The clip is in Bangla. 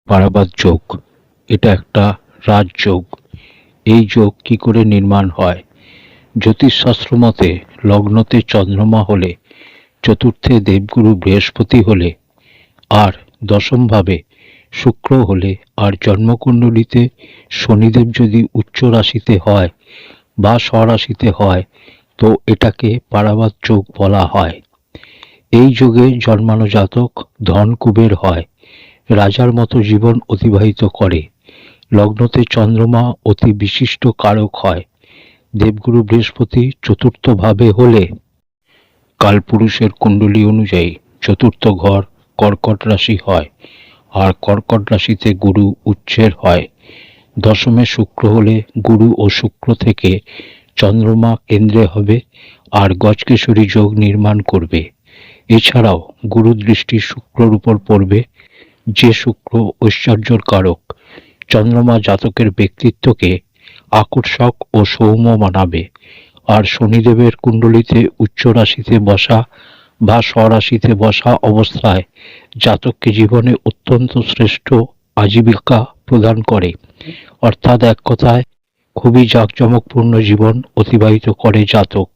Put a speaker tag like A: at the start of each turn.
A: পারাবাত যোগ, এটা একটা রাজযোগ। এই যোগ কি করে নির্মাণ হয়? জ্যোতিষশাস্ত্র মতে লগ্নতে চন্দ্রমা হলে, চতুর্থে দেবগুরু বৃহস্পতি হলে, আর দশম ভাবে শুক্র হলে, আর জন্মকুণ্ডলিতে শনিদেব যদি উচ্চ রাশিতে হয় বা স্বরাশিতে হয়, তো এটাকে পারাবাত যোগ বলা হয়। এই যোগে জন্মানো জাতক ধন কুবের হয়, রাজার মতো জীবন অতিবাহিত করে। লগ্নতে চন্দ্রমা অতি বিশিষ্ট কারক হয়। দেবগুরু বৃহস্পতি চতুর্থ ভাবে হলে কালপুরুষের কুণ্ডলী অনুযায়ী চতুর্থ ঘর কর্কট রাশি হয়, আর কর্কট রাশিতে গুরু উচ্চের হয়। দশমে শুক্র হলে গুরু ও শুক্র থেকে চন্দ্রমা কেন্দ্রে হবে আর গজকেশরী যোগ নির্মাণ করবে। এছাড়াও গুরু দৃষ্টি শুক্রর উপর পড়বে, যে শুক্র ঐশ্বর্যর কারক। চন্দ্রমা জাতকের ব্যক্তিত্বকে আকর্ষক ও সৌম্য বানাবে। আর শনিদেবের কুণ্ডলিতে উচ্চ রাশিতে বসা বা স্বরাশিতে বসা অবস্থায় জাতককে জীবনে অত্যন্ত শ্রেষ্ঠ আজীবিকা প্রদান করে। অর্থাৎ এক কথায় খুবই জাঁকজমকপূর্ণ জীবন অতিবাহিত করে জাতক।